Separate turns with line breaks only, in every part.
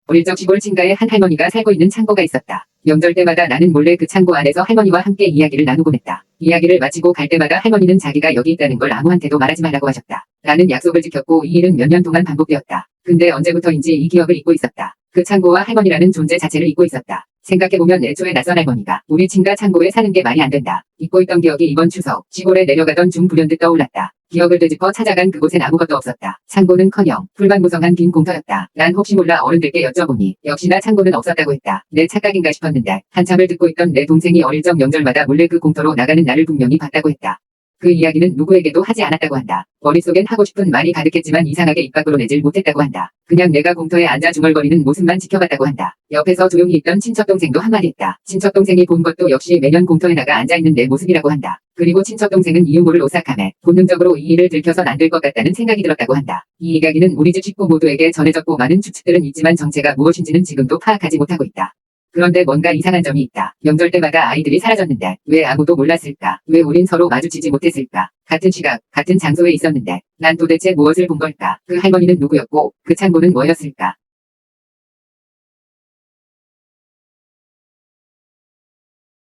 어릴 적 시골 친가에 한 할머니가 살고 있는 창고가 있었다. 명절 때마다 나는 몰래 그 창고 안에서 할머니와 함께 이야기를 나누곤 했다. 이야기를 마치고 갈 때마다 할머니는 자기가 여기 있다는 걸 아무한테도 말하지 말라고 하셨다. 나는 약속을 지켰고 이 일은 몇 년 동안 반복되었다. 근데 언제부터인지 이 기억을 잊고 있었다. 그 창고와 할머니라는 존재 자체를 잊고 있었다. 생각해보면 애초에 낯선 할머니가 우리 친가 창고에 사는 게 말이 안 된다. 잊고 있던 기억이 이번 추석 시골에 내려가던 중 불현듯 떠올랐다. 기억을 되짚어 찾아간 그곳엔 아무것도 없었다. 창고는커녕 불만무성한 빈 공터였다. 난 혹시 몰라 어른들께 여쭤보니 역시나 창고는 없었다고 했다. 내 착각인가 싶었는데 한참을 듣고 있던 내 동생이 어릴 적 명절마다 몰래 그 공터로 나가는 나를 분명히 봤다고 했다. 그 이야기는 누구에게도 하지 않았다고 한다. 머릿속엔 하고 싶은 말이 가득했지만 이상하게 입 밖으로 내질 못했다고 한다. 그냥 내가 공터에 앉아 중얼거리는 모습만 지켜봤다고 한다. 옆에서 조용히 있던 친척동생도 한마디 했다. 친척동생이 본 것도 역시 매년 공터에 나가 앉아있는 내 모습이라고 한다. 그리고 친척동생은 이유 모를 오싹함에 본능적으로 이 일을 들켜선 안 될 것 같다는 생각이 들었다고 한다. 이 이야기는 우리 집 식구 모두에게 전해졌고 많은 추측들은 있지만 정체가 무엇인지는 지금도 파악하지 못하고 있다. 그런데 뭔가 이상한 점이 있다. 명절 때마다 아이들이 사라졌는데 왜 아무도 몰랐을까? 왜 우린 서로 마주치지 못했을까? 같은 시각, 같은 장소에 있었는데 난 도대체 무엇을 본 걸까? 그 할머니는 누구였고 그 창고는 뭐였을까?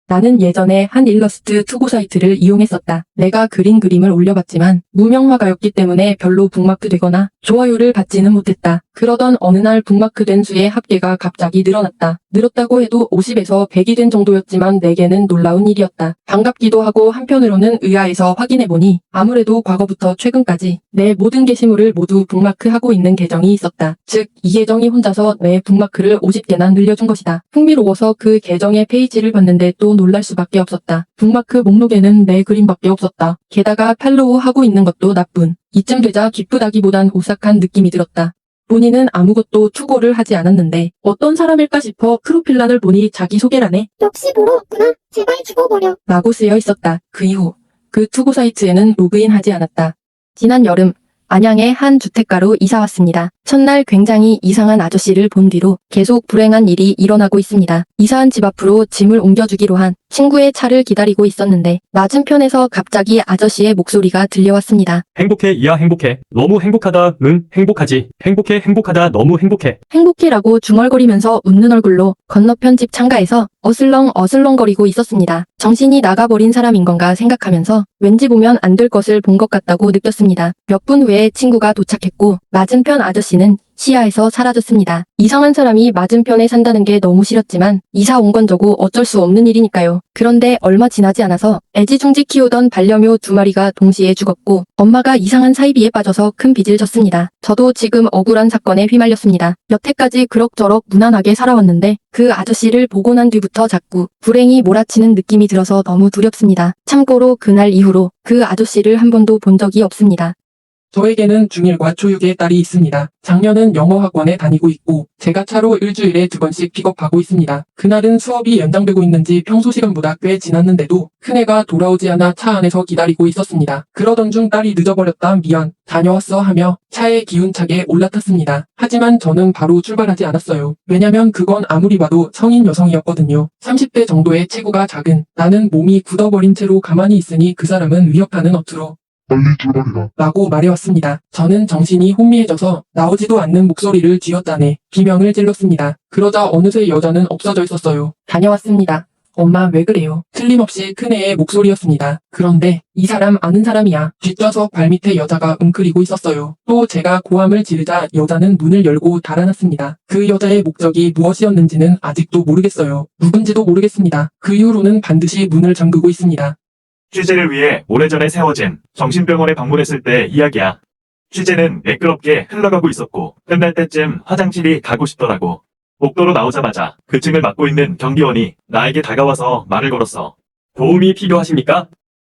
나는 예전에 한 일러스트 투고 사이트를 이용했었다. 내가 그린 그림을 올려봤지만 무명화가였기 때문에 별로 북마크되거나 좋아요를 받지는 못했다. 그러던 어느 날 북마크된 수의 합계가 갑자기 늘어났다. 늘었다고 해도 50에서 100이 된 정도였지만 내게는 놀라운 일이었다. 반갑기도 하고 한편으로는 의아해서 확인해보니 아무래도 과거부터 최근까지 내 모든 게시물을 모두 북마크하고 있는 계정이 있었다. 즉, 이 계정이 혼자서 내 북마크를 50개나 늘려준 것이다. 흥미로워서 그 계정의 페이지를 봤는데 또 놀랄 수밖에 없었다. 북마크 목록에는 내 그림밖에 없었다. 게다가 팔로우 하고 있는 것도 나쁜. 이쯤 되자 기쁘다기보단 오싹한 느낌이 들었다. 본인은 아무것도 투고를 하지 않았는데 어떤 사람일까 싶어 프로필란을 보니 자기소개란에
역시 보러 왔구나. 제발 죽어버려.
라고 쓰여 있었다. 그 이후 그 투고 사이트에는 로그인하지 않았다. 지난 여름 안양의 한 주택가로 이사왔습니다. 첫날 굉장히 이상한 아저씨를 본 뒤로 계속 불행한 일이 일어나고 있습니다. 이사한 집 앞으로 짐을 옮겨주기로 한 친구의 차를 기다리고 있었는데 맞은편에서 갑자기 아저씨의 목소리가 들려왔습니다.
행복해, 이야 행복해. 너무 행복하다. 응, 행복하지. 행복해, 행복하다. 너무 행복해.
행복해라고 중얼거리면서 웃는 얼굴로 건너편 집 창가에서 어슬렁거리고 있었습니다. 정신이 나가버린 사람인 건가 생각하면서 왠지 보면 안 될 것을 본 것 같다고 느꼈습니다. 몇 분 후에 친구가 도착했고 맞은편 아저씨는 시야에서 사라졌습니다. 이상한 사람이 맞은편에 산다는 게 너무 싫었지만 이사 온 건 저고 어쩔 수 없는 일이니까요. 그런데 얼마 지나지 않아서 애지중지 키우던 반려묘 2마리가 동시에 죽었고 엄마가 이상한 사이비에 빠져서 큰 빚을 졌습니다. 저도 지금 억울한 사건에 휘말렸습니다. 여태까지 그럭저럭 무난하게 살아왔는데 그 아저씨를 보고 난 뒤부터 자꾸 불행이 몰아치는 느낌이 들어서 너무 두렵습니다. 참고로 그날 이후로 그 아저씨를 한 번도 본 적이 없습니다.
저에게는 중1과 초6의 딸이 있습니다. 작년은 영어 학원에 다니고 있고 제가 차로 일주일에 2번씩 픽업하고 있습니다. 그날은 수업이 연장되고 있는지 평소 시간보다 꽤 지났는데도 큰애가 돌아오지 않아 차 안에서 기다리고 있었습니다. 그러던 중 딸이 늦어버렸다 미안 다녀왔어 하며 차에 기운차게 올라탔습니다. 하지만 저는 바로 출발하지 않았어요. 왜냐면 그건 아무리 봐도 성인 여성이었거든요. 30대 정도의 체구가 작은 나는 몸이 굳어버린 채로 가만히 있으니 그 사람은 위협하는 어투로
빨리 출발해라.
라고 말해왔습니다. 저는 정신이 혼미해져서 나오지도 않는 목소리를 쥐어짜내 비명을 질렀습니다. 그러자 어느새 여자는 없어져 있었어요. 다녀왔습니다. 엄마 왜 그래요? 틀림없이 큰애의 목소리였습니다. 그런데 이 사람 아는 사람이야. 뒷좌석 발밑에 여자가 웅크리고 있었어요. 또 제가 고함을 지르자 여자는 문을 열고 달아났습니다. 그 여자의 목적이 무엇이었는지는 아직도 모르겠어요. 누군지도 모르겠습니다. 그 이후로는 반드시 문을 잠그고 있습니다.
취재를 위해 오래전에 세워진 정신병원에 방문했을 때 이야기야. 취재는 매끄럽게 흘러가고 있었고 끝날 때쯤 화장실이 가고 싶더라고. 복도로 나오자마자 그 층을 맡고 있는 경비원이 나에게 다가와서 말을 걸었어. 도움이 필요하십니까?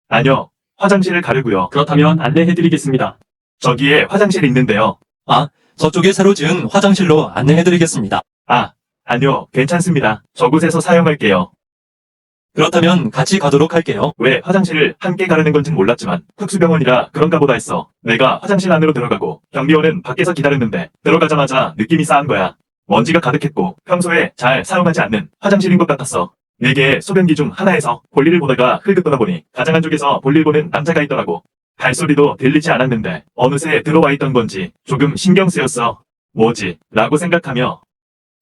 아니요. 화장실을 가려고요.
그렇다면 안내해드리겠습니다.
저기에 화장실이 있는데요.
저쪽에 새로 지은 화장실로 안내해드리겠습니다.
아니요. 괜찮습니다. 저곳에서 사용할게요.
그렇다면 같이 가도록 할게요.
왜 화장실을 함께 가려는 건진 몰랐지만 특수병원이라 그런가 보다 했어. 내가 화장실 안으로 들어가고 경비원은 밖에서 기다렸는데 들어가자마자 느낌이 싸한 거야. 먼지가 가득했고 평소에 잘 사용하지 않는 화장실인 것 같았어. 4개의 소변기 중 하나에서 볼일을 보다가 흘끗 떠나보니 가장 한쪽에서 볼일 보는 남자가 있더라고. 발소리도 들리지 않았는데 어느새 들어와 있던 건지 조금 신경 쓰였어. 뭐지? 라고 생각하며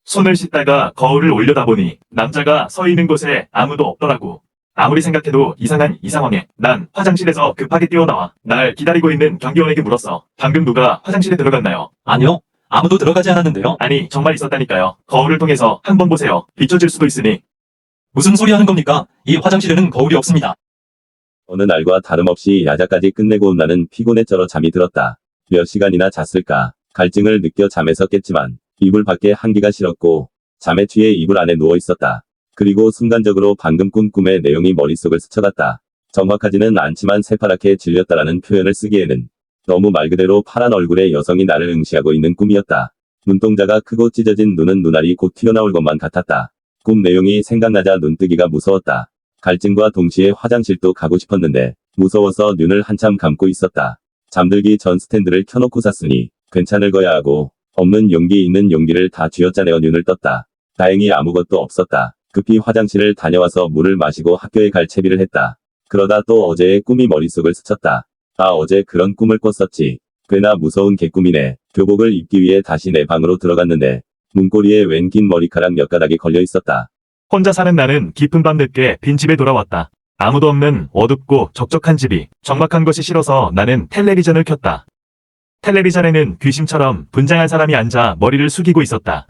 손을 씻다가 거울을 올려다보니 남자가 서 있는 곳에 아무도 없더라고. 아무리 생각해도 이상한 이 상황에 난 화장실에서 급하게 뛰어나와 날 기다리고 있는 경비원에게 물었어. 방금 누가 화장실에 들어갔나요?
아니요. 아무도 들어가지 않았는데요.
아니 정말 있었다니까요. 거울을 통해서 한번 보세요. 비춰질 수도 있으니.
무슨 소리 하는 겁니까? 이 화장실에는 거울이 없습니다.
어느 날과 다름없이 야자까지 끝내고 온 나는 피곤에 쩔어 잠이 들었다. 몇 시간이나 잤을까? 갈증을 느껴 잠에서 깼지만 이불 밖에 한기가 싫었고 잠에 취해 이불 안에 누워 있었다. 그리고 순간적으로 방금 꾼 꿈의 내용이 머릿속을 스쳐갔다. 정확하지는 않지만 새파랗게 질렸다라는 표현을 쓰기에는 너무 말 그대로 파란 얼굴의 여성이 나를 응시하고 있는 꿈이었다. 눈동자가 크고 찢어진 눈은 눈알이 곧 튀어나올 것만 같았다. 꿈 내용이 생각나자 눈뜨기가 무서웠다. 갈증과 동시에 화장실도 가고 싶었는데 무서워서 눈을 한참 감고 있었다. 잠들기 전 스탠드를 켜놓고 잤으니 괜찮을 거야 하고 없는 용기 있는 용기를 다 쥐어짜내어 눈을 떴다. 다행히 아무것도 없었다. 급히 화장실을 다녀와서 물을 마시고 학교에 갈 채비를 했다. 그러다 또 어제의 꿈이 머릿속을 스쳤다. 아, 어제 그런 꿈을 꿨었지. 꽤나 무서운 개꿈이네. 교복을 입기 위해 다시 내 방으로 들어갔는데 문고리에 웬 긴 머리카락 몇 가닥이 걸려 있었다.
혼자 사는 나는 깊은 밤 늦게 빈집에 돌아왔다. 아무도 없는 어둡고 적적한 집이 적막한 것이 싫어서 나는 텔레비전을 켰다. 텔레비전에는 귀신처럼 분장한 사람이 앉아 머리를 숙이고 있었다.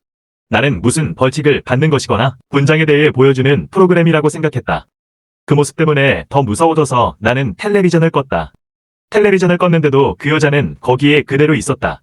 나는 무슨 벌칙을 받는 것이거나 분장에 대해 보여주는 프로그램이라고 생각했다. 그 모습 때문에 더 무서워져서 나는 텔레비전을 껐다. 텔레비전을 껐는데도 그 여자는 거기에 그대로 있었다.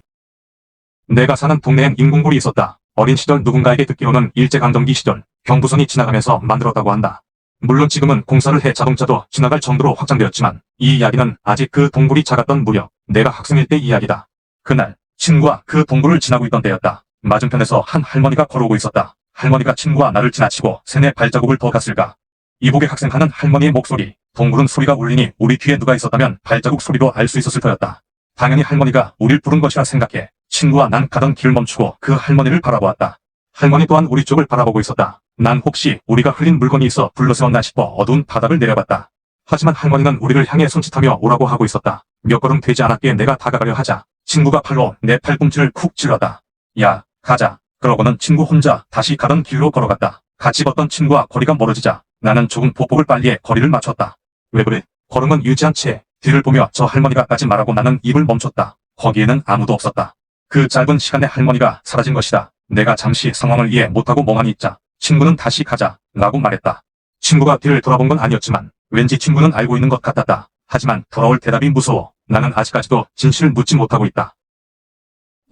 내가 사는 동네엔 인공굴이 있었다. 어린 시절 누군가에게 듣기로는 일제강점기 시절 경부선이 지나가면서 만들었다고 한다. 물론 지금은 공사를 해 자동차도 지나갈 정도로 확장되었지만 이 이야기는 아직 그 동굴이 작았던 무렵 내가 학생일 때 이야기다. 그날 친구와 그 동굴을 지나고 있던 때였다. 맞은편에서 한 할머니가 걸어오고 있었다. 할머니가 친구와 나를 지나치고 3-4 발자국을 더 갔을까. 이복의 학생하는 할머니의 목소리, 동굴은 소리가 울리니 우리 뒤에 누가 있었다면 발자국 소리로 알 수 있었을 터였다. 당연히 할머니가 우릴 부른 것이라 생각해 친구와 난 가던 길을 멈추고 그 할머니를 바라보았다. 할머니 또한 우리 쪽을 바라보고 있었다. 난 혹시 우리가 흘린 물건이 있어 불러세웠나 싶어 어두운 바닥을 내려봤다. 하지만 할머니는 우리를 향해 손짓하며 오라고 하고 있었다. 몇 걸음 되지 않았기에 내가 다가가려 하자 친구가 팔로 내 팔꿈치를 쿡 찔렀다. 야, 가자. 그러고는 친구 혼자 다시 가던 길로 걸어갔다. 같이 걷던 친구와 거리가 멀어지자 나는 조금 보폭을 빨리해 거리를 맞췄다. 왜 그래? 걸음은 유지한 채 뒤를 보며 저 할머니가 까지 말하고 나는 입을 멈췄다. 거기에는 아무도 없었다. 그 짧은 시간에 할머니가 사라진 것이다. 내가 잠시 상황을 이해 못하고 멍하니 있자 친구는 다시 가자 라고 말했다. 친구가 뒤를 돌아본 건 아니었지만 왠지 친구는 알고 있는 것 같았다. 하지만 돌아올 대답이 무서워. 나는 아직까지도 진실을 묻지 못하고 있다.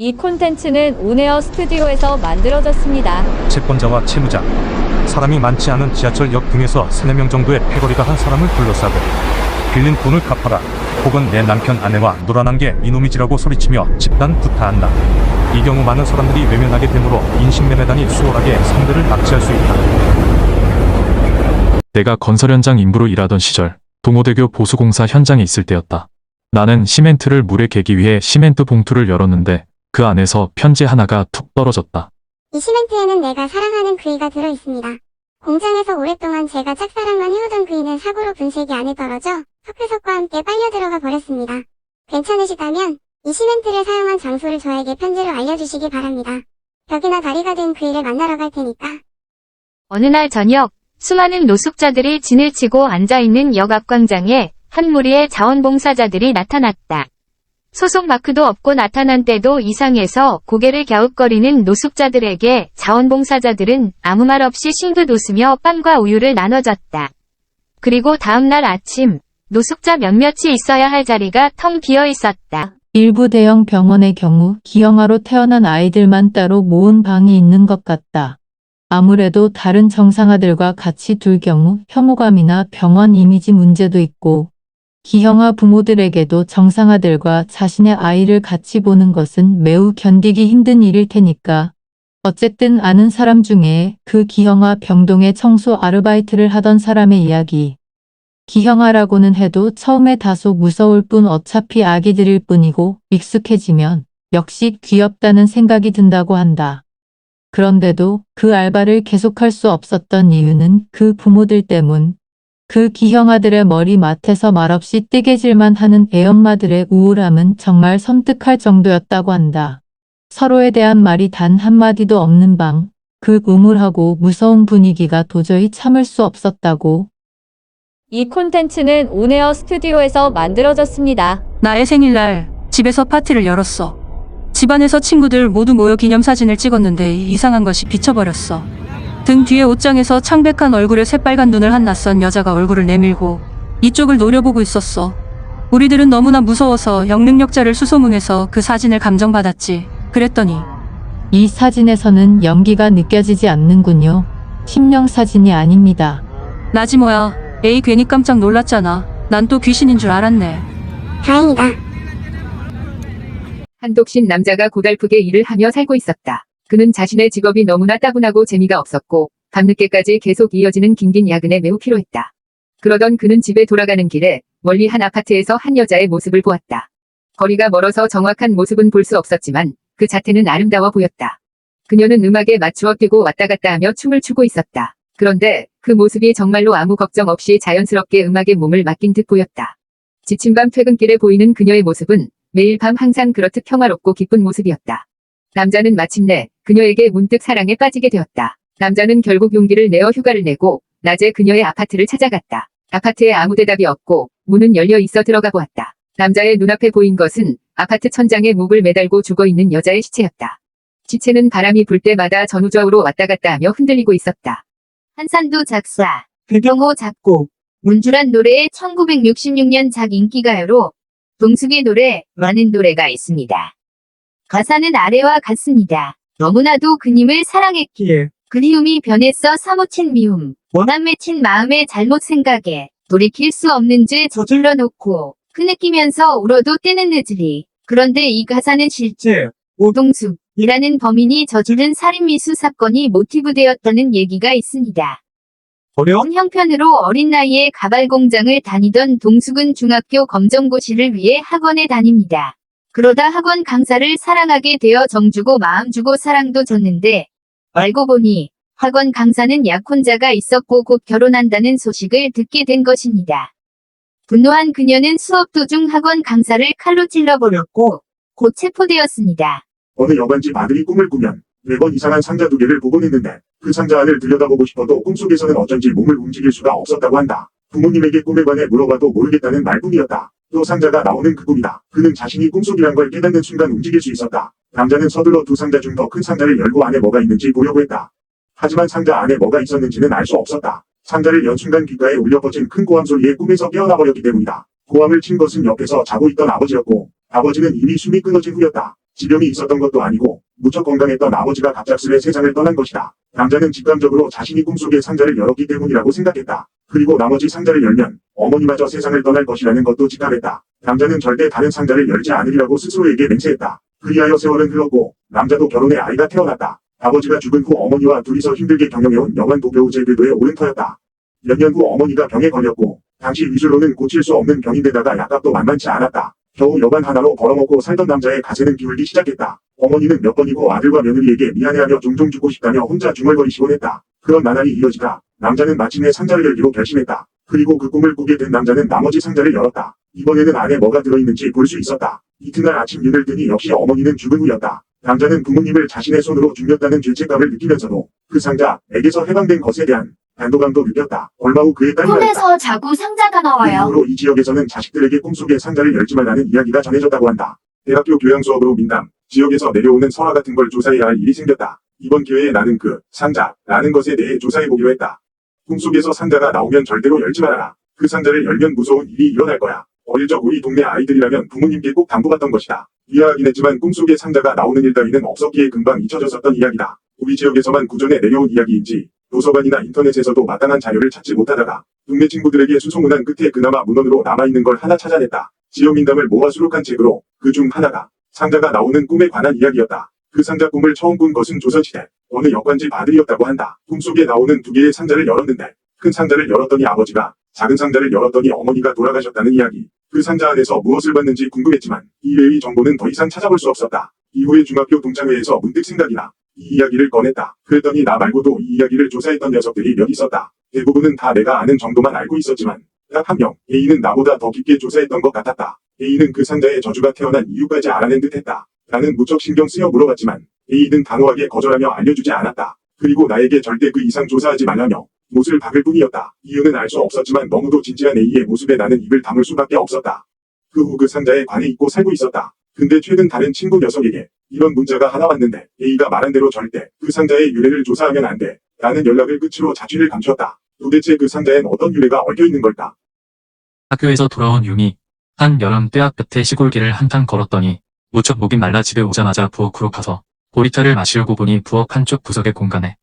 이 콘텐츠는 온에어 스튜디오에서 만들어졌습니다.
채권자와 채무자, 사람이 많지 않은 지하철역 등에서 3-4명 정도의 패거리가 한 사람을 둘러싸고 빌린 돈을 갚아라 혹은 내 남편 아내와 놀아난 게 이놈이지라고 소리치며 집단 구타한다. 이 경우 많은 사람들이 외면하게 되므로 인신매매단이 수월하게 상대를 납치할 수 있다.
내가 건설 현장 인부로 일하던 시절 동호대교 보수공사 현장에 있을 때였다. 나는 시멘트를 물에 개기 위해 시멘트 봉투를 열었는데 그 안에서 편지 하나가 툭 떨어졌다.
이 시멘트에는 내가 사랑하는 그이가 들어있습니다. 공장에서 오랫동안 제가 짝사랑만 해오던 그이는 사고로 분쇄기 안에 떨어져 석회석과 함께 빨려 들어가 버렸습니다. 괜찮으시다면 이 시멘트를 사용한 장소를 저에게 편지로 알려주시기 바랍니다. 벽이나 다리가 된 그이를 만나러 갈 테니까.
어느 날 저녁, 수많은 노숙자들이 진을 치고 앉아있는 역 앞광장에 한 무리의 자원봉사자들이 나타났다. 소속 마크도 없고 나타난 때도 이상해서 고개를 갸웃거리는 노숙자들에게 자원봉사자들은 아무 말 없이 싱긋 웃으며 빵과 우유를 나눠줬다. 그리고 다음날 아침, 노숙자 몇몇이 있어야 할 자리가 텅 비어 있었다.
일부 대형 병원의 경우 기형아로 태어난 아이들만 따로 모은 방이 있는 것 같다. 아무래도 다른 정상아들과 같이 둘 경우 혐오감이나 병원 이미지 문제도 있고 기형아 부모들에게도 정상아들과 자신의 아이를 같이 보는 것은 매우 견디기 힘든 일일 테니까. 어쨌든 아는 사람 중에 그 기형아 병동에 청소 아르바이트를 하던 사람의 이야기. 기형아라고는 해도 처음에 다소 무서울 뿐 어차피 아기들일 뿐이고 익숙해지면 역시 귀엽다는 생각이 든다고 한다. 그런데도 그 알바를 계속할 수 없었던 이유는 그 부모들 때문. 그 기형아들의 머리맡에서 말없이 뜨개질만 하는 애엄마들의 우울함은 정말 섬뜩할 정도였다고 한다. 서로에 대한 말이 단 한마디도 없는 방. 그 우물하고 무서운 분위기가 도저히 참을 수 없었다고.
이 콘텐츠는 온에어 스튜디오에서 만들어졌습니다.
나의 생일날 집에서 파티를 열었어. 집안에서 친구들 모두 모여 기념사진을 찍었는데 이상한 것이 비쳐버렸어. 등 뒤에 옷장에서 창백한 얼굴에 새빨간 눈을 한 낯선 여자가 얼굴을 내밀고 이쪽을 노려보고 있었어. 우리들은 너무나 무서워서 영능력자를 수소문해서 그 사진을 감정받았지. 그랬더니
이 사진에서는 연기가 느껴지지 않는군요. 심령 사진이 아닙니다.
나지 뭐야. 에이 괜히 깜짝 놀랐잖아. 난 또 귀신인 줄 알았네.
다행이다.
한독신 남자가 고달프게 일을 하며 살고 있었다. 그는 자신의 직업이 너무나 따분하고 재미가 없었고 밤늦게까지 계속 이어지는 긴긴 야근에 매우 피로했다. 그러던 그는 집에 돌아가는 길에 멀리 한 아파트에서 한 여자의 모습을 보았다. 거리가 멀어서 정확한 모습은 볼 수 없었지만 그 자태는 아름다워 보였다. 그녀는 음악에 맞추어 뛰고 왔다 갔다 하며 춤을 추고 있었다. 그런데 그 모습이 정말로 아무 걱정 없이 자연스럽게 음악에 몸을 맡긴 듯 보였다. 지친 밤 퇴근길에 보이는 그녀의 모습은 매일 밤 항상 그렇듯 평화롭고 기쁜 모습이었다. 남자는 마침내 그녀에게 문득 사랑에 빠지게 되었다. 남자는 결국 용기를 내어 휴가를 내고 낮에 그녀의 아파트를 찾아갔다. 아파트에 아무 대답이 없고 문은 열려 있어 들어가 보았다. 남자의 눈앞에 보인 것은 아파트 천장에 목을 매달고 죽어있는 여자의 시체였다. 시체는 바람이 불 때마다 전우좌우로 왔다 갔다 하며 흔들리고 있었다.
한산도 작사, 배경호 작곡, 문주란 노래의 1966년 작 인기가요로 동숙의 노래 많은 노래가 있습니다. 가사는 아래와 같습니다. 너무나도 그님을 사랑했기에 그리움이 변했어 사무친 미움, 원한 맺힌 마음에 잘못 생각에 돌이킬 수 없는 죄 저질러 놓고 그 느끼면서 울어도 때는 늦으리. 그런데 이 가사는 실제 오동숙이라는 범인이 저지른 살인미수 사건이 모티브 되었다는 얘기가 있습니다. 어려운 형편으로 어린 나이에 가발 공장을 다니던 동숙은 중학교 검정고시를 위해 학원에 다닙니다. 그러다 학원 강사를 사랑하게 되어 정주고 마음 주고 사랑도 줬는데 알고 보니 학원 강사는 약혼자가 있었고 곧 결혼한다는 소식을 듣게 된 것입니다. 분노한 그녀는 수업 도중 학원 강사를 칼로 찔러버렸고 곧 체포되었습니다.
어느 여관집 아들이 꿈을 꾸면 매번 이상한 상자 2개를 보곤 했는데 그 상자 안을 들여다보고 싶어도 꿈속에서는 어쩐지 몸을 움직일 수가 없었다고 한다. 부모님에게 꿈에 관해 물어봐도 모르겠다는 말뿐이었다. 또 상자가 나오는 그 꿈이다. 그는 자신이 꿈속이란 걸 깨닫는 순간 움직일 수 있었다. 남자는 서둘러 2 상자 중 더 큰 상자를 열고 안에 뭐가 있는지 보려고 했다. 하지만 상자 안에 뭐가 있었는지는 알 수 없었다. 상자를 연 순간 귓가에 울려 퍼진 큰 고함 소리에 꿈에서 깨어나 버렸기 때문이다. 고함을 친 것은 옆에서 자고 있던 아버지였고 아버지는 이미 숨이 끊어진 후였다. 지병이 있었던 것도 아니고 무척 건강했던 아버지가 갑작스레 세상을 떠난 것이다. 남자는 직감적으로 자신이 꿈속에 상자를 열었기 때문이라고 생각했다. 그리고 나머지 상자를 열면 어머니마저 세상을 떠날 것이라는 것도 직감했다. 남자는 절대 다른 상자를 열지 않으리라고 스스로에게 맹세했다. 그리하여 세월은 흘렀고 남자도 결혼해 아이가 태어났다. 아버지가 죽은 후 어머니와 둘이서 힘들게 경영해온 여관 도배우 제궤도의 오른 터였다. 몇 년 후 어머니가 병에 걸렸고 당시 위술로는 고칠 수 없는 병인데다가 약값도 만만치 않았다. 겨우 여관 하나로 벌어먹고 살던 남자의 가세는 기울기 시작했다. 어머니는 몇 번이고 아들과 며느리에게 미안해하며 종종 죽고 싶다며 혼자 중얼거리시곤 했다. 그런 나날이 이어지다 남자는 마침내 상자를 열기로 결심했다. 그리고 그 꿈을 꾸게 된 남자는 나머지 상자를 열었다. 이번에는 안에 뭐가 들어있는지 볼 수 있었다. 이튿날 아침 눈을 뜨니 역시 어머니는 죽은 후였다. 남자는 부모님을 자신의 손으로 죽였다는 죄책감을 느끼면서도 그 상자에게서 해방된 것에 대한 안도감도 느꼈다. 얼마 후 그의 딸이
꿈에서 자꾸 상자가
그
나와요.
이후로 이 지역에서는 자식들에게 꿈속에 상자를 열지 말라는 이야기가 전해졌다고 한다. 대학교 교양 수업으로 민담, 지역에서 내려오는 설화 같은 걸 조사해야 할 일이 생겼다. 이번 기회에 나는 그 상자라는 것에 대해 조사해보기로 했다. 꿈속에서 상자가 나오면 절대로 열지 말아라. 그 상자를 열면 무서운 일이 일어날 거야. 어릴 적 우리 동네 아이들이라면 부모님께 꼭 당부받던 것이다. 미안하긴 했지만 꿈속에 상자가 나오는 일 따위는 없었기에 금방 잊혀졌었던 이야기다. 우리 지역에서만 구전에 내려온 이야기인지 도서관이나 인터넷에서도 마땅한 자료를 찾지 못하다가 동네 친구들에게 수소문한 끝에 그나마 문헌으로 남아있는 걸 하나 찾아냈다. 지역 민담을 모아 수록한 책으로 그 중 하나가 상자가 나오는 꿈에 관한 이야기였다. 그 상자 꿈을 처음 꾼 것은 조선시대 어느 역관집 아들이었다고 한다. 꿈속에 나오는 2개의 상자를 열었는데 큰 상자를 열었더니 아버지가, 작은 상자를 열었더니 어머니가 돌아가셨다는 이야기. 그 상자 안에서 무엇을 봤는지 궁금했지만 이외의 정보는 더 이상 찾아볼 수 없었다. 이후에 중학교 동창회에서 문득 생각이 나 이 이야기를 꺼냈다. 그랬더니 나 말고도 이 이야기를 조사했던 녀석들이 몇 있었다. 대부분은 다 내가 아는 정도만 알고 있었지만 딱 한 명, A는 나보다 더 깊게 조사했던 것 같았다. A는 그 상자에 저주가 태어난 이유까지 알아낸 듯 했다. 나는 무척 신경 쓰여 물어봤지만 A는 단호하게 거절하며 알려주지 않았다. 그리고 나에게 절대 그 이상 조사하지 말라며 못을 박을 뿐이었다. 이유는 알 수 없었지만 너무도 진지한 A의 모습에 나는 입을 다물 수밖에 없었다. 그 후 그 상자에 관해 잊고 살고 있었다. 근데 최근 다른 친구 녀석에게 이런 문자가 하나 왔는데 A가 말한 대로 절대 그 상자의 유래를 조사하면 안 돼. 라는 연락을 끝으로 자취를 감췄다. 도대체 그 상자엔 어떤 유래가 얽혀 있는 걸까?
학교에서 돌아온 융이 한 여름 떼학 끝에 시골길을 한참 걸었더니 무척 목이 말라 집에 오자마자 부엌으로 가서 보리차를 마시려고 보니 부엌 한쪽 구석의 공간에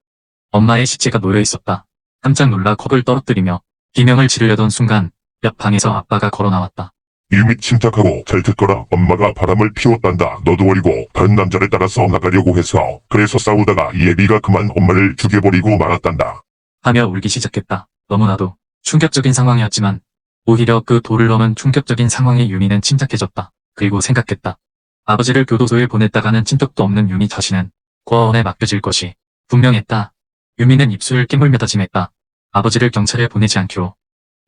엄마의 시체가 놓여 있었다. 깜짝 놀라 컵을 떨어뜨리며 비명을 지르려던 순간 옆 방에서 아빠가 걸어 나왔다.
유미 침착하고 잘 듣거라. 엄마가 바람을 피웠단다. 너도 버리고 다른 남자를 따라서 나가려고 해서 그래서 싸우다가 이 애비가 그만 엄마를 죽여버리고 말았단다.
하며 울기 시작했다. 너무나도 충격적인 상황이었지만 오히려 그 도를 넘은 충격적인 상황에 유미는 침착해졌다. 그리고 생각했다. 아버지를 교도소에 보냈다가는 친척도 없는 유미 자신은 고아원에 맡겨질 것이 분명했다. 유미는 입술을 깨물며 다짐했다. 아버지를 경찰에 보내지 않기로.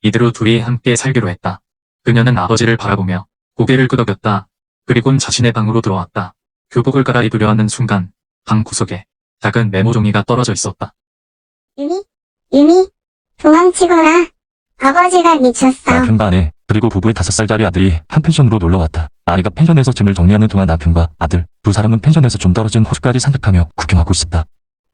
이대로 둘이 함께 살기로 했다. 그녀는 아버지를 바라보며 고개를 끄덕였다. 그리곤 자신의 방으로 들어왔다. 교복을 갈아입으려 하는 순간 방 구석에 작은 메모 종이가 떨어져 있었다.
유미, 도망치거라. 아버지가 미쳤어.
남편과 아내, 그리고 부부의 5살짜리 아들이 한 펜션으로 놀러왔다. 아내가 펜션에서 짐을 정리하는 동안 남편과 아들, 두 사람은 펜션에서 좀 떨어진 호수까지 산책하며 구경하고 있었다.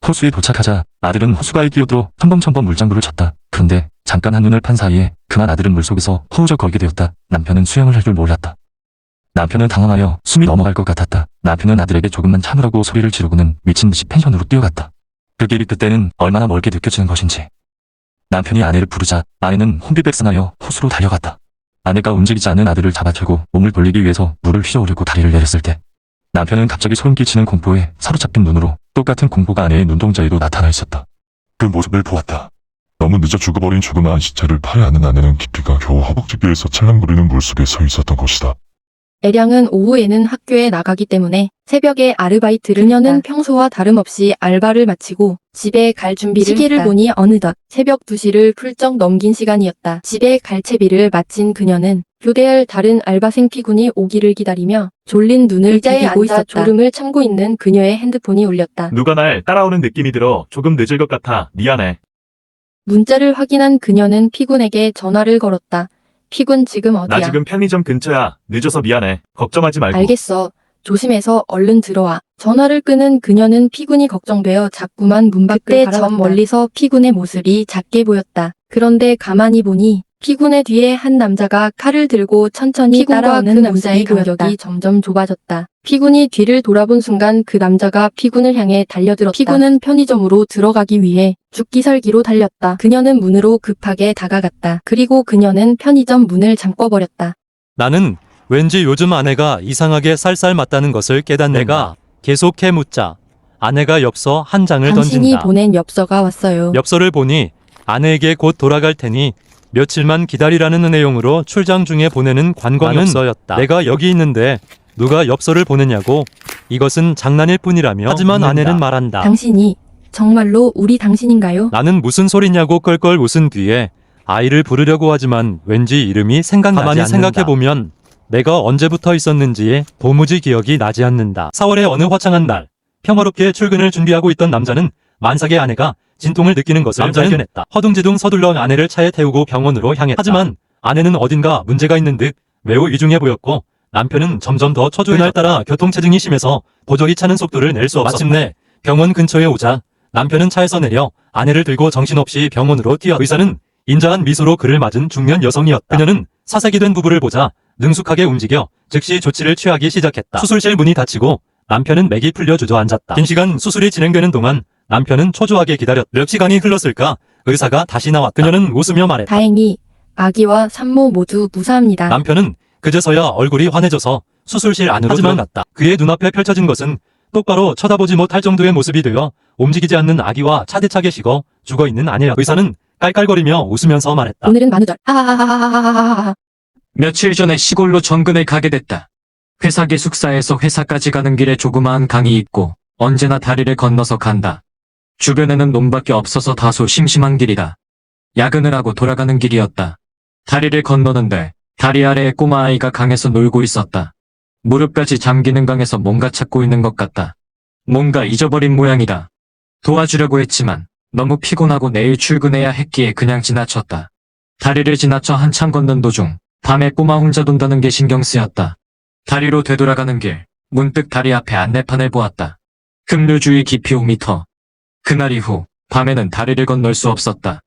호수에 도착하자 아들은 호수가에 뛰어들어 첨벙첨벙 물장구를 쳤다. 그런데 잠깐 한눈을 판 사이에 그만 아들은 물속에서 허우적 거리게 되었다. 남편은 수영을 할 줄 몰랐다. 남편은 당황하여 숨이 넘어갈 것 같았다. 남편은 아들에게 조금만 참으라고 소리를 지르고는 미친 듯이 펜션으로 뛰어갔다. 그 길이 그때는 얼마나 멀게 느껴지는 것인지. 남편이 아내를 부르자 아내는 혼비백산하여 호수로 달려갔다. 아내가 움직이지 않는 아들을 잡아채고 몸을 돌리기 위해서 물을 휘저으려고 다리를 내렸을 때 남편은 갑자기 소름 끼치는 공포에 사로잡힌 눈으로 똑같은 공포가 아내의 눈동자에도 나타나 있었다.
그 모습을 보았다. 너무 늦어 죽어버린 조그마한 시체를 팔에 안은 아내는 깊이가 겨우 허벅지뼈에서 찰랑거리는 물속에 서 있었던 것이다.
애량은 오후에는 학교에 나가기 때문에 새벽에 아르바이트를 그녀는 평소와 다름없이 알바를 마치고 집에 갈 준비를 시계를
했다.
보니 어느덧 새벽 2시를 훌쩍 넘긴 시간이었다. 집에 갈 채비를 마친 그녀는 교대할 다른 알바생 피군이 오기를 기다리며 졸린 눈을 의자에 비비고 있었다. 졸음을 참고 있는 그녀의 핸드폰이 울렸다.
누가 날 따라오는 느낌이 들어 조금 늦을 것 같아. 미안해.
문자를 확인한 그녀는 피군에게 전화를 걸었다. 피군 지금 어디야?
나 지금 편의점 근처야. 늦어서 미안해. 걱정하지 말고.
알겠어. 조심해서 얼른 들어와. 전화를 끄는 그녀는 피군이 걱정되어 자꾸만 문 밖을 바라봤다. 저 멀리서 피군의 모습이 작게 보였다. 그런데 가만히 보니 피군의 뒤에 한 남자가 칼을 들고 천천히 따라오는 그 남자의 간격이 점점 좁아졌다. 피군이 뒤를 돌아본 순간 그 남자가 피군을 향해 달려들었다. 피군은 편의점으로 들어가기 위해 죽기살기로 달렸다. 그녀는 문으로 급하게 다가갔다. 그리고 그녀는 편의점 문을 잠궈버렸다.
나는 왠지 요즘 아내가 이상하게 쌀쌀 맞다는 것을 깨닫는다. 내가 계속해 묻자 아내가 엽서 한 장을
당신이
던진다.
보낸 엽서가 왔어요.
엽서를 보니 아내에게 곧 돌아갈 테니 며칠만 기다리라는 내용으로 출장 중에 보내는 관광 엽서였다. 내가 여기 있는데 누가 엽서를 보내냐고. 이것은 장난일 뿐이라며. 하지만 아내는 말한다.
당신이 정말로 우리 당신인가요?
나는 무슨 소리냐고 껄껄 웃은 뒤에 아이를 부르려고 하지만 왠지 이름이 생각나지 않는다. 가만히 생각해보면 내가 언제부터 있었는지 도무지 기억이 나지 않는다. 4월의 어느 화창한 날 평화롭게 출근을 준비하고 있던 남자는 만삭의 아내가 진통을 느끼는 것을 발견했다. 허둥지둥 서둘러 아내를 차에 태우고 병원으로 향했다. 하지만 아내는 어딘가 문제가 있는 듯 매우 이중해 보였고 남편은 점점 더 초조해졌다. 그날따라 교통체증이 심해서 도저히 차는 속도를 낼 수 없었다. 마침내 병원 근처에 오자 남편은 차에서 내려 아내를 들고 정신없이 병원으로 뛰었다. 의사는 인자한 미소로 그를 맞은 중년 여성이었다. 그녀는 사색이 된 부부를 보자 능숙하게 움직여 즉시 조치를 취하기 시작했다. 수술실 문이 닫히고 남편은 맥이 풀려 주저앉았다. 긴 시간 수술이 진행되는 동안 남편은 초조하게 기다렸다. 몇 시간이 흘렀을까? 의사가 다시 나왔다. 그녀는 웃으며 말했다.
다행히 아기와 산모 모두 무사합니다.
남편은 그제서야 얼굴이 환해져서 수술실 안으로 들어갔다. 그의 눈앞에 펼쳐진 것은 똑바로 쳐다보지 못할 정도의 모습이 되어 움직이지 않는 아기와 차디차게 식어 죽어있는 아내였다. 의사는 깔깔거리며 웃으면서 말했다.
오늘은 만우절. 하하하하하하하하.
며칠 전에 시골로 정근을 가게 됐다. 회사 기숙사에서 회사까지 가는 길에 조그마한 강이 있고 언제나 다리를 건너서 간다. 주변에는 논밖에 없어서 다소 심심한 길이다. 야근을 하고 돌아가는 길이었다. 다리를 건너는데 다리 아래에 꼬마아이가 강에서 놀고 있었다. 무릎까지 잠기는 강에서 뭔가 찾고 있는 것 같다. 뭔가 잊어버린 모양이다. 도와주려고 했지만 너무 피곤하고 내일 출근해야 했기에 그냥 지나쳤다. 다리를 지나쳐 한참 걷는 도중 밤에 꼬마 혼자 돈다는 게 신경 쓰였다. 다리로 되돌아가는 길, 문득 다리 앞에 안내판을 보았다. 급류 주의 깊이 5m. 그날 이후 밤에는 다리를 건널 수 없었다.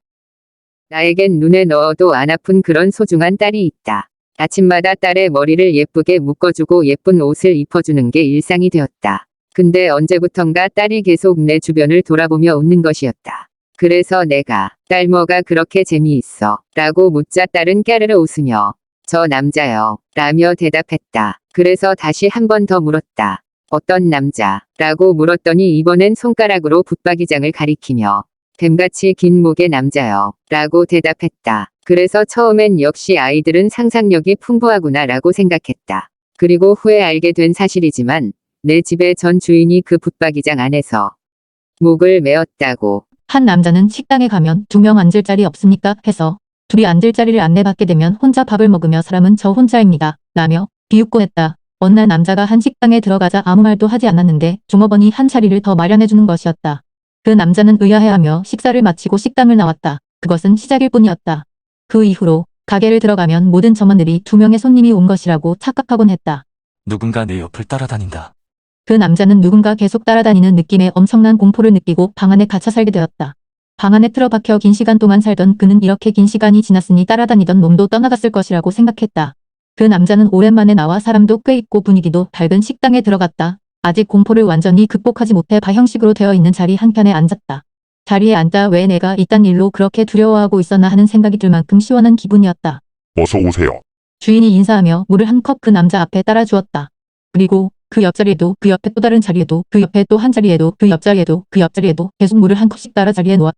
나에겐 눈에 넣어도 안 아픈 그런 소중한 딸이 있다. 아침마다 딸의 머리를 예쁘게 묶어주고 예쁜 옷을 입혀주는 게 일상이 되었다. 근데 언제부턴가 딸이 계속 내 주변을 돌아보며 웃는 것이었다. 그래서 내가 딸 뭐가 그렇게 재미있어? 라고 묻자 딸은 깨르르 웃으며 저 남자요. 라며 대답했다. 그래서 다시 한 번 더 물었다. 어떤 남자? 라고 물었더니 이번엔 손가락으로 붙박이장을 가리키며 뱀같이 긴 목의 남자요. 라고 대답했다. 그래서 처음엔 역시 아이들은 상상력이 풍부하구나 라고 생각했다. 그리고 후에 알게 된 사실이지만 내 집의 전 주인이 그 붙박이장 안에서 목을 메었다고.
한 남자는 식당에 가면 2명 앉을 자리 없습니까? 해서 둘이 앉을 자리를 안내받게 되면 혼자 밥을 먹으며 사람은 저 혼자입니다. 라며 비웃곤 했다. 어느 날 남자가 한 식당에 들어가자 아무 말도 하지 않았는데 종업원이 한 자리를 더 마련해주는 것이었다. 그 남자는 의아해하며 식사를 마치고 식당을 나왔다. 그것은 시작일 뿐이었다. 그 이후로 가게를 들어가면 모든 점원들이 2명의 손님이 온 것이라고 착각하곤 했다.
누군가 내 옆을 따라다닌다.
그 남자는 누군가 계속 따라다니는 느낌에 엄청난 공포를 느끼고 방 안에 갇혀 살게 되었다. 방 안에 틀어박혀 긴 시간 동안 살던 그는 이렇게 긴 시간이 지났으니 따라다니던 놈도 떠나갔을 것이라고 생각했다. 그 남자는 오랜만에 나와 사람도 꽤 있고 분위기도 밝은 식당에 들어갔다. 아직 공포를 완전히 극복하지 못해 바형식으로 되어 있는 자리 한켠에 앉았다. 자리에 앉아 왜 내가 이딴 일로 그렇게 두려워하고 있었나 하는 생각이 들 만큼 시원한 기분이었다.
어서 오세요.
주인이 인사하며 물을 한 컵 그 남자 앞에 따라 주었다. 그리고 그 옆자리에도 그 옆에 또 다른 자리에도 그 옆에 또 한 자리에도 그 옆자리에도 그 옆자리에도 계속 물을 한 컵씩 따라 자리에 놓았다.